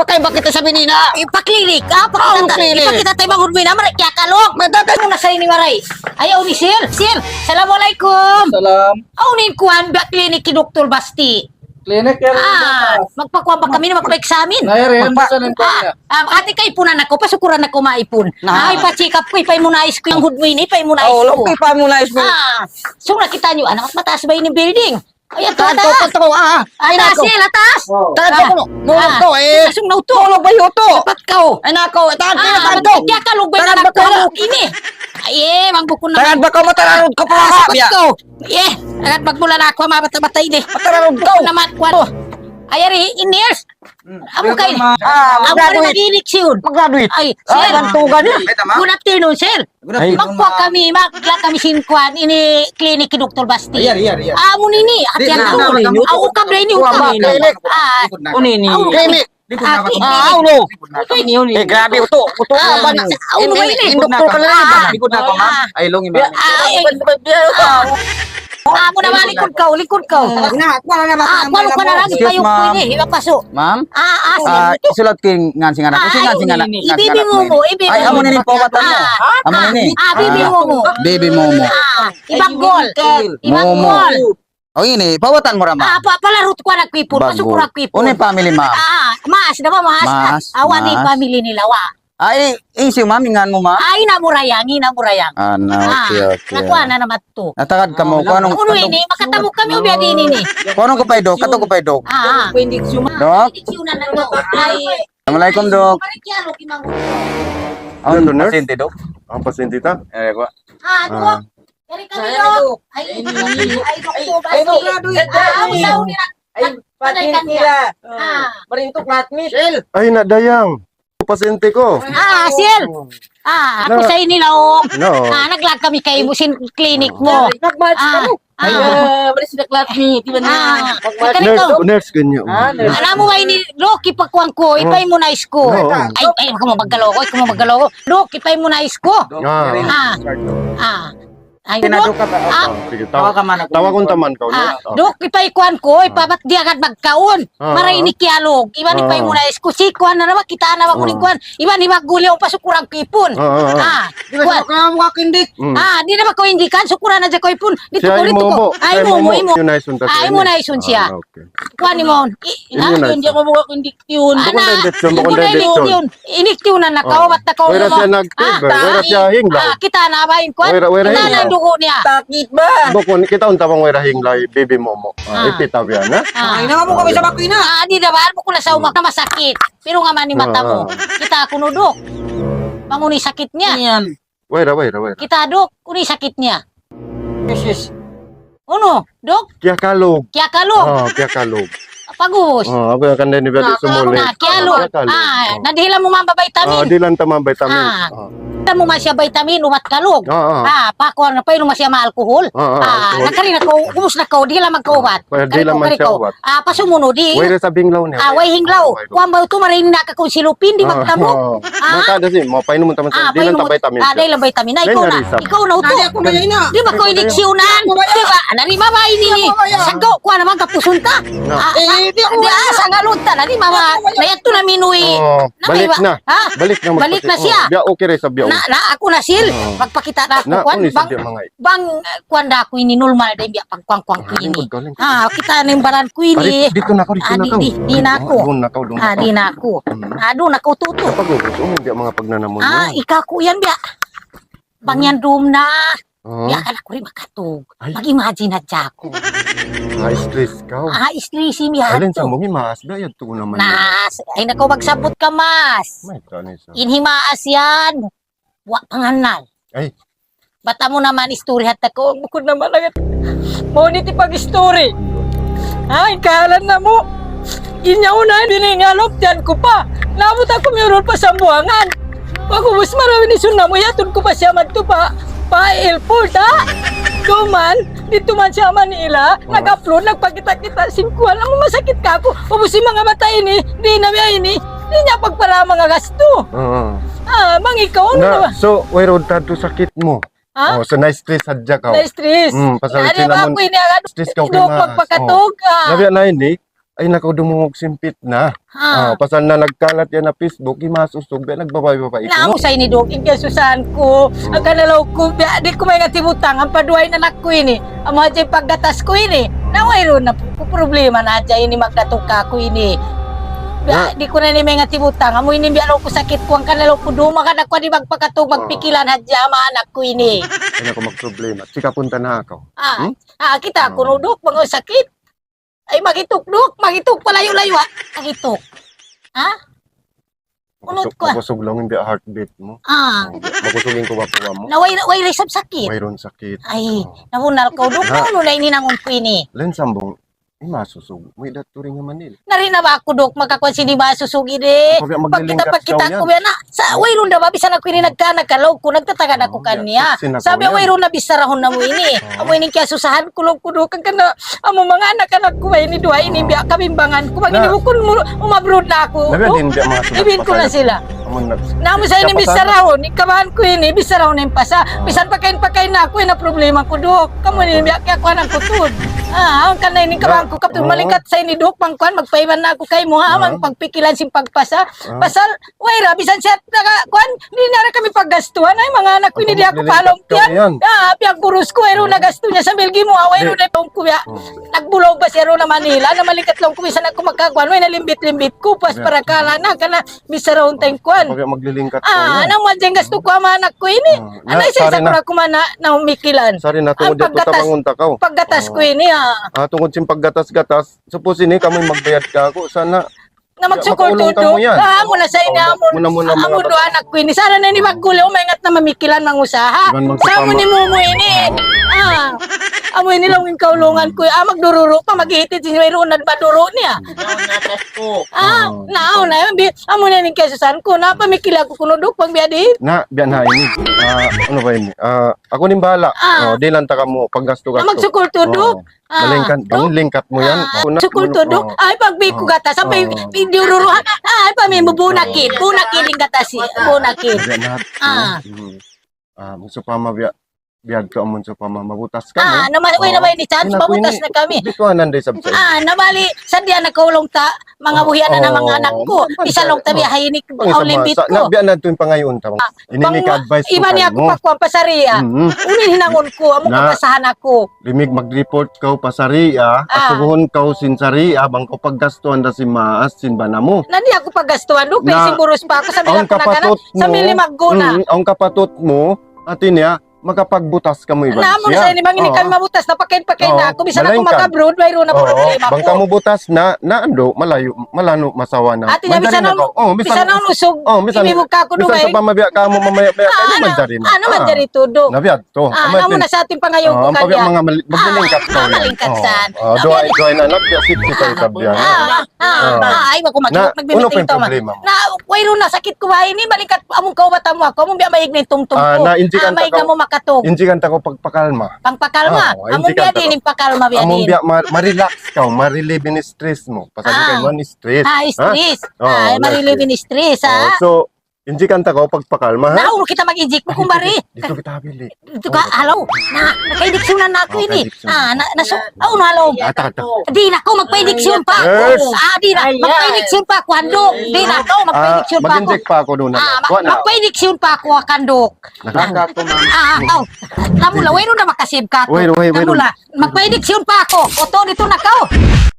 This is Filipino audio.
kayo bakit sa binina? Ipaklinik, klinik. ipakita tayo manghudmina, maray kaya kalok. Madagay mo na sa ini, maray. Ayaw ni Sir. Sir, assalamualaikum. Salam. Aunin kuhan, ba klinik ki Dr. Basti. Klinik yan. Magpakuha ba kami na magpa-examine? Nayari, yan sa nang kanya. Ate kay punan ako, pasukuran ako maipon. Na. Ay, pa-check up ko, ipay-munais ko yung hudmini, ipay-munais Oh, ko. laki pa mo na isko. So nakita nyo, anak, mataas ba yun yung building? Ayan, Tahan ko taas. ko Ay, taas nako. sila, taas. Tahan ko no. Mulog to eh. Asong na ito. Mulog ba yuto? Dapat ka, oh. Ay nako, tahan ko. Kaya ka, lugbay na Tahan ba ko? nagpamuk ini. Ay, mangbukon na. Tahan ba ko matararod ko pa nga Sapat biya? ko. Agad magmula na ako, mabata-batay di. Matararod ko. Naman, kwan. Ay, ari, in-years. Amo kayo. Amo kayo Mag-graduate. mag-eleksyon. Mag-graduate. Ay, Ay, sir. gantugan niya. Good afternoon, sir. Ay. Magkuha kami, magla kami sinkuan ini klinik ni Dr. Basti. Ayar. Amo nini, at yan na, ako. na, Ako kabray ni Kuha ba, Ukam. klinik? Unini. Klinik. Uno. Eh, grabe uto. Uto ka ba na? Uno ba yun eh? Indoktor ka na rin ba? Likod na ako, ma'am. Ay, long iba. Amo na likod ka, likod ka. Kwano ka na lang, Excuse, ipayo ko ma'am. ini, ipapaso. Ma'am, Sir. isulat king ngansi nga kasi ngansi nga Ibibi mo mo, ibibi Ay, amo nini pawatan mo. Amo nini. Bibi mo mo. Baby momo. Ibang gol. Ibang Momo. gol. Oh ini, pawatan mo ra ma. Palarot ko nagpipon, pasok ko nagpipon. Une family ma. Mas, diba mas? Mas, Awan ni mas. family nila, wa. Ay, isi ma'am ingan mo ma. Ay, inamurayang. Ano, okay. Nakuha na naman to. Natakad ka mo ko anong Uno ini, makatamok kami ubiya din ini. ko anong kupay dok, kato kupay dok. Dok, Ikiuna na to. Ay, Assalamualaikum dok. Marikyalo, kimang Ano nurse? pasyente dok? Ang pasyente ta? Ko. Dok. Dari kami, Dok. Ay, Dok. Ay, Dok. Usaw nila. Patay ka niya. Marintok latmis. Ay, nadayang. Pasyente ko. Sir. Ako sa inilawong. No. Naglag kami kay Musin Clinic mo. Nagmatch ka mo. Malis na latmi. Nurse ganyan. Alam mo ba ini, Dok, ipagkuhan ko, ipay mo na isko. Oo. Ay, ako mabaggalo ko, Dok, ipay mo na isko. Ay, Dok. Sige, Tawa ka man ako. tawa kong taman ka. Dok, ipay kuhan ko, ipabat di agad magkaon. Maray ni Kialog. Iban ipay mo na isko. Si kuhan na naman, kita na maguling kuhan. Iban ni maguli ang pasukurang pipon. Kuhan. Kaya mo kakindik. Di na ba ko indikan, sukuran na dyan ko ipon. Dito Siya ko, dito ko. Ay, mo. Yun na isun ta. Ay, mo na isun siya. Kuhan ni mo. Yun na isun. mo mga kondiktiyon. Bukod injection. Iniktiyon na nakaw, ba't nakaw Wala siya nag-fever. Wala siya hinglaw. Kita na ba yung kuhan? Wala Kita na hinglaw. yung dugo niya. Takit ba? Bukod, kita unta pang wala hinglay, baby momo. Ipitaw yan, ha? Ay, naman mo kami sa bakina. Di na ba? Mo ko na sa umak na masakit. Pero nga man ni mata mo. Kita ako no, Dok. Manguni sakit niya. Yan. Wala. Kita, Dok. Kuni sakit niya. Yesus. Uno, Dok. Kaya kalog. Kaya kalog. Kaya kalog. Pagos. Ako yung kanda ni Beli sumuli. Kaya kalog. Nadihila mo mga vitamin. Di lang tamang vitamin. Kita mo man siya vitamin, umat kalog. Pako na pa yun siya ma-alkohol. Nagkarin ako, kumus na ko, di lang magkaubat. Di lang man siya ubat. Pasumuno, di. Wala sa binglaw niya. Way hinglaw. Kuwan ba ito, marin na ka kung silupin, di magtamo. Nakada si, mapainom mo taman sa, di lang ta vitamin siya. Di lang vitamin. Ikaw na. Ikaw na ito. Nadi ako na yun na. Di ba ko iniksyonan? Di ba? Narima ba ini? Sagaw, kuha naman kapusun ka. Di ako Di asa nga lunta. Narima ba? Nayato na minuwi. Balik na. Balik na siya. Biya okay rin sa biya. Na ako na sil. Magpakita na ako. Na, Kuan, unis sa bang, biya mga bang, kuan da ako ini normal din biya pagkwang-kwang ko ini. Kita na yung baran ko ini. Dito na ako, dito na ako. Di na ako. Doon na ako, doon na ako. Di na ako. Doon ako tuto. Pag-ubos, biya mga pagnanamon mo. Ikaw ko yan biya. Bangyan room na. Biya ka na ko rin makatog. Mag-imagine na dyan ako. Stress ka. Stressy miya Alin sa to. mong himas, dayad to naman. Ay nako, magsabot ka, mas. May kanisa. Inhimaas yan. Wa panganal. Ay. Bata mo naman istorya hat ako. Bukod naman agad. Monit ipag-story. Ay, kahalan na mo. Inyaw na, biningalop dyan ko pa. Nabot ako mayroon pa sa buwangan. Pagubos marami ni Sunamo, yatun ko pa siya magtupa. Pa-airport, ha? Duman, dito man siya Manila, nag-upload, nagpakita-kita, simkuhan. Ang masakit ka ako. Ubus yung mga mata ini, di na miya ini. Di niya pagpara mga gasto. Bang ikaw, ano naman? So, wayroon tato sakit mo. Ha? So, na-stress hadya ka. Na-stress. Pasal Ano sila ba mo. ako ini agad? Stress ka Idok pagpakatog. Labi na hindi. Ay nako dumungog simpit na. Pasal na nagkalat yan na Facebook, imasusog, ba nagbabay-babay ko. Naamo sa ini dok, ingkay susahan ko. Ang kanalaw ko, di ko may natibutang. Ang paduay na nak ko ini. Ang mga dyan pagdatas ko ini. Naway ron na problema na dyan ini magdatuka ko ini. Di ko na ni may natibutang. Amo ini biya ko sakit ko. Ang kanalaw ko duma ka na ko di magpakatog magpikilan hadya anak ko ini. Ay nako magproblema. Sika punta na ako. Kita ko no dok, mga sakit. Ay magitok dok, magitok palayo-layo ha. Magitok. Ha? Unod ko. Makusog lang hindi heartbeat mo. Makusugin ko ba mo? Naway sab sakit. Mayroon sakit. Ay, nabunal ko dok. Ano na ininangon ko ini? Len sambong, masusog. May daturing nga Manila. Narina ba ako dok magkakuan sini masusugi de. Pagkita ko na sa wayron na ba bisan ako ini nagkalaw ko nagtatagan ako kaniya. Sabi wayron na bisarahon na mo ini. Amo ini kaya susahan ko lang ko dok kana amo mga anak ko ini duha ini biya kabimbangan ko maginibukon mo umabroad na ako. Ibin ko na sila. Namo sa ini bisarahon ikabahan ko ini bisarahon na pasa. Bisan pakain na ako na problema ko dok. Kamo ni biya kaya ko nang kutud. Ang kanay ni kabang ko kapag malikat sa ini dok pangkuan magpaiban na ako kay mo ha mang pagpikilan sim pagpasa pasal wayra bisan siya kuan di na ra kami paggastuhan ay mga anak ko hindi ako palong tiyan piyang kurus ko ero nagasto niya sa Belgium mo wayro na tong kuya nagbulog ba siya ro na Manila na malikat lang ko bisan ako magkakuan way nalimbit-limbit ko pas para kala na kana bisaraon tayong kuan maglilingkat ko nang madjeng gasto ko ang anak ko ini anay sa ko kumana na umikilan sorry na tungod dito ta mangunta ka paggatas ko ini tungod sim paggatas-gatas suppose ini kami magbayad ka ako sana na magsukol todo amo na sa ina amo do anak ko ini sana na ni maggulo umangat na mamikilan mang usaha sa mo ni mumo ini amo ini lang yung kaulungan ko magdururo pa maghihitid si mayroon na baduro niya naaw na yun amo na yung kasusan ko na pamikila ko kunudok pag biyadin na biyan ha ini ano ba ini ako ning bahala di lang ta ka mo paggasto ka magsukol todo lingkat mo yan sukol todo ay pagbi ko gata sa diururuhan ay pa may bunakin bunakin gatas bunakin muso pa biyad ka amon sa pamamabutas ka mo namay ni chance mabutas na kami bituanan day sabsay namali sadya nakaulong ta mga buhian na ng mga anak ko isa lang tabi hayinik olimpit ko biyan na tuwing pangayon ta ini ka advice ko iba niya ako pakuan pasariya unin hinangon ko amo kapasahan ako limig mag-report ka pasariya asubuhon ka sin sariya bang ko paggastuan da si maas sin banamo nandi ako paggastuan do kasi buros pa ako sa bilang ko sa milimag guna ang kapatot mo atin niya makapagbutas ka mo iba siya. Naamon sa ini bang ini kami mabutas na pakain na ako bisan ako mag-abroad mayroon na problema bang kamo butas na ando malayo malano masawa na ati na bisan ang usog imibog ka ko bisan sa pamabiya ka mo mamaya kayo manjari na ano manjari todo nabiyad to amo na sa ating pangayon ko kanya mga maglilingkat ka malingkat san doay na nagbiya sipsi tayo sabiyan ay wag ko nagbimiting to na wayro na sakit ko ba ini balikat among kaubatan mo ako among biya mayig ni tumtum ko mayig na mo makatog injikan ta ko pagpakalma pangpakalma among biya din pakalma biya din among biya ma-relax ka ma-relieve ni stress mo pasal kay man stress stress ma-relieve ni stress so injikan ta ko pagpakalma ha nauro kita mag-injik mo kumbari dito kita bili dito ka halaw na nakaidiksyonan na ako ini halaw di na ko magpaidiksyon pa ako di na magpaidiksyon pa ako handok di na ko magpaidiksyon pa ako mag-inject pa ako doon magpaidiksyon pa ako handok namula wayro na makasib ka ako namula magpaidiksyon pa ako oto dito na kao